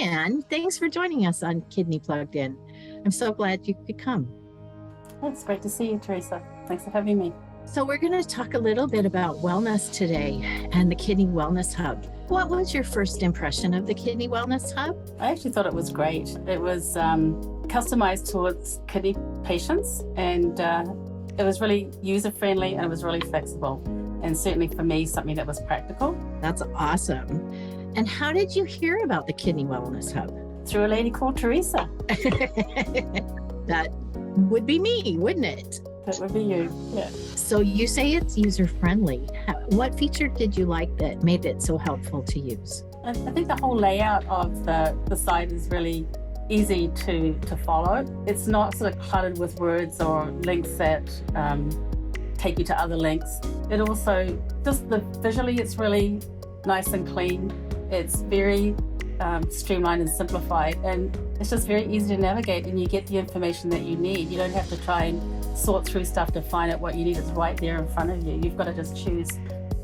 Anne. Thanks for joining us on Kidney Plugged In. I'm so glad you could come. It's great to see you, Teresa. Thanks for having me. So we're going to talk a little bit about wellness today and the Kidney Wellness Hub. What was your first impression of the Kidney Wellness Hub? I actually thought it was great. It was customized towards kidney patients, and it was really user-friendly and it was really flexible. And certainly for me, something that was practical. That's awesome. And how did you hear about the Kidney Wellness Hub? Through a lady called Teresa. That would be me, wouldn't it? That would be you, yeah. So you say it's user-friendly. What feature did you like that made it so helpful to use? I think the whole layout of the site is really easy to follow. It's not sort of cluttered with words or links that take you to other links. It also, visually, it's really nice and clean. It's very streamlined and simplified, and it's just very easy to navigate, and you get the information that you need. You don't have to try and sort through stuff to find out what you need. It's right there in front of you. You've got to just choose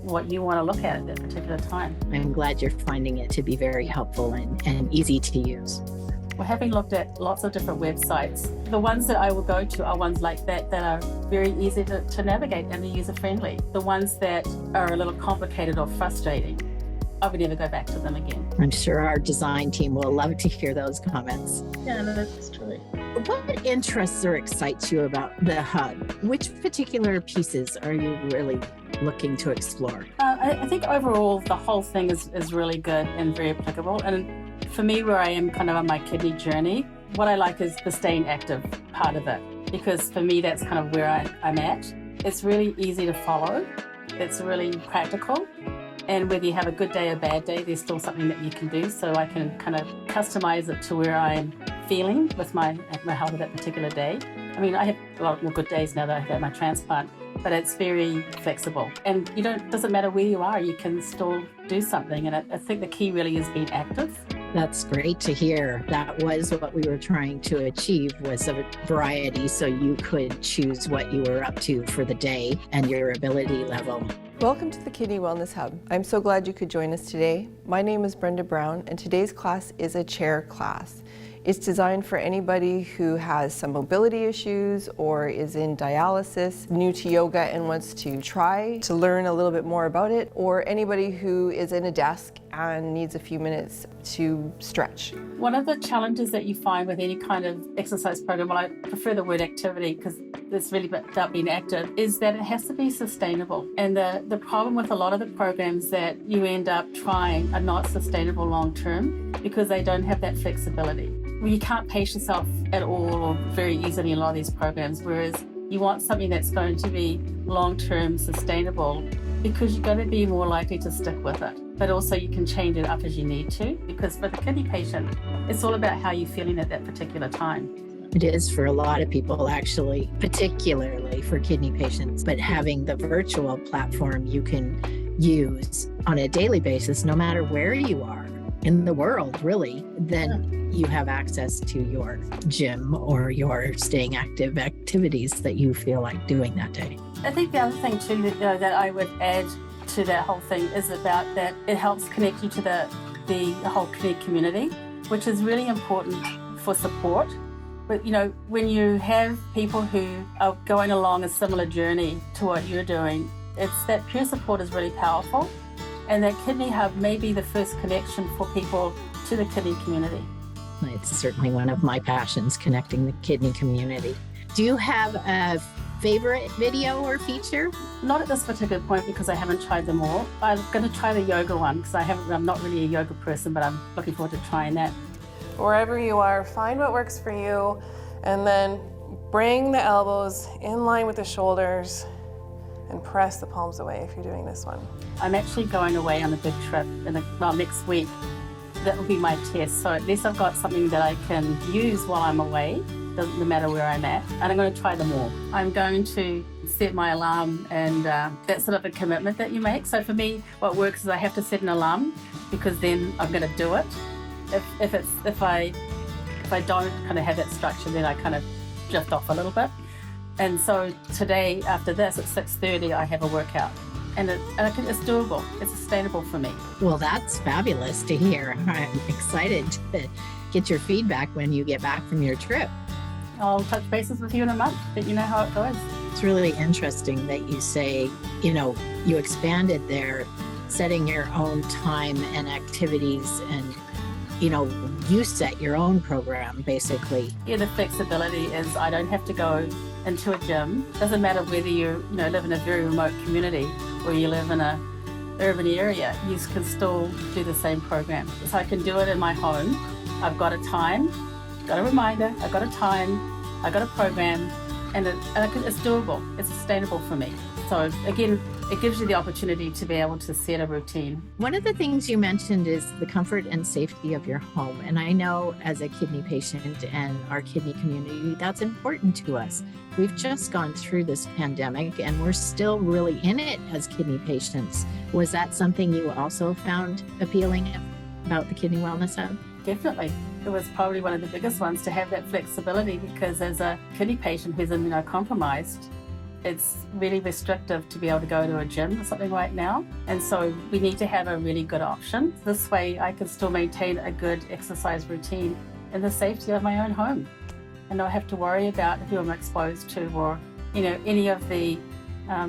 what you want to look at that particular time. I'm glad you're finding it to be very helpful and easy to use. Well, having looked at lots of different websites, the ones that I will go to are ones like that are very easy to navigate and are user-friendly. The ones that are a little complicated or frustrating, I would never go back to them again. I'm sure our design team will love to hear those comments. Yeah, no, that's true. What interests or excites you about the hub? Which particular pieces are you really looking to explore? I think overall the whole thing is really good and very applicable. And for me, where I am kind of on my kidney journey, what I like is the staying active part of it. Because for me, that's kind of where I'm at. It's really easy to follow. It's really practical. And whether you have a good day or bad day, there's still something that you can do. So I can kind of customize it to where I'm feeling with my health of that particular day. I mean, I have a lot more good days now that I've had my transplant, but it's very flexible. And doesn't matter where you are, you can still do something. And I think the key really is being active. That's great to hear. That was what we were trying to achieve, was a variety so you could choose what you were up to for the day and your ability level. Welcome to the Kidney Wellness Hub. I'm so glad you could join us today. My name is Brenda Brown, and today's class is a chair class. It's designed for anybody who has some mobility issues or is in dialysis, new to yoga and wants to try to learn a little bit more about it, or anybody who is in a desk and needs a few minutes to stretch. One of the challenges that you find with any kind of exercise program, well, I prefer the word activity because it's really about being active, is that it has to be sustainable. And the problem with a lot of the programs that you end up trying are not sustainable long term because they don't have that flexibility. Well, you can't pace yourself at all or very easily in a lot of these programs, whereas you want something that's going to be long-term sustainable because you're going to be more likely to stick with it. But also you can change it up as you need to, because for the kidney patient, it's all about how you're feeling at that particular time. It is for a lot of people, actually, particularly for kidney patients. But having the virtual platform you can use on a daily basis, no matter where you are in the world, really, then you have access to your gym or your staying active activities that you feel like doing that day. I think the other thing too that I would add to that whole thing is about that it helps connect you to the whole kidney community, which is really important for support. But when you have people who are going along a similar journey to what you're doing, it's that peer support is really powerful. And that Kidney Hub may be the first connection for people to the kidney community. It's certainly one of my passions, connecting the kidney community. Do you have a favorite video or feature? Not at this particular point because I haven't tried them all. I'm going to try the yoga one because I'm not really a yoga person, but I'm looking forward to trying that. Wherever you are, find what works for you, and then bring the elbows in line with the shoulders and press the palms away if you're doing this one. I'm actually going away on a big trip next week. That will be my test. So at least I've got something that I can use while I'm away, no matter where I'm at. And I'm going to try them all. I'm going to set my alarm, and that's sort of a commitment that you make. So for me, what works is I have to set an alarm because then I'm going to do it. If I don't kind of have that structure, then I kind of drift off a little bit. And so today, after this, at 6:30, I have a workout. and it's doable. It's sustainable for me. Well, that's fabulous to hear. I'm excited to get your feedback when you get back from your trip. I'll touch bases with you in a month, let you know how it goes. It's really interesting that you say, you expanded there, setting your own time and activities, and, you set your own program, basically. Yeah, the flexibility is I don't have to go into a gym. Doesn't matter whether you live in a very remote community or you live in a urban area, you can still do the same program. So I can do it in my home. I've got a time, got a reminder, I've got a time, I've got a program, and it's doable. It's sustainable for me. So again, it gives you the opportunity to be able to set a routine. One of the things you mentioned is the comfort and safety of your home. And I know as a kidney patient and our kidney community, that's important to us. We've just gone through this pandemic and we're still really in it as kidney patients. Was that something you also found appealing about the Kidney Wellness Hub? Definitely. It was probably one of the biggest ones to have that flexibility, because as a kidney patient who's immunocompromised, it's really restrictive to be able to go to a gym or something right now. And so we need to have a really good option. This way I can still maintain a good exercise routine in the safety of my own home and not have to worry about who I'm exposed to, or, any of the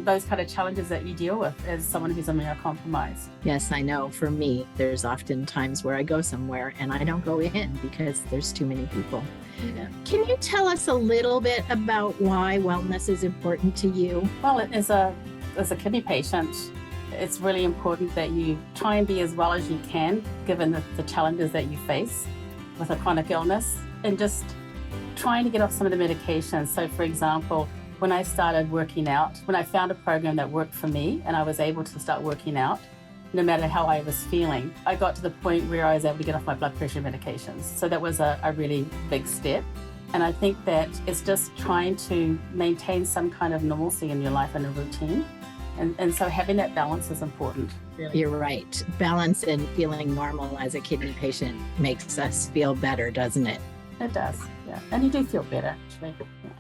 those kind of challenges that you deal with as someone who's immunocompromised. Yes, I know. For me, there's often times where I go somewhere and I don't go in because there's too many people. Yeah. Can you tell us a little bit about why wellness is important to you? Well, as a kidney patient, it's really important that you try and be as well as you can, given the challenges that you face with a chronic illness, and just trying to get off some of the medications. So, for example, when I started working out, when I found a program that worked for me and I was able to start working out, no matter how I was feeling, I got to the point where I was able to get off my blood pressure medications. So that was a really big step. And I think that it's just trying to maintain some kind of normalcy in your life and a routine. And so having that balance is important. Really. You're right. Balance and feeling normal as a kidney patient makes us feel better, doesn't it? It does, yeah. And you do feel better, actually. Yeah.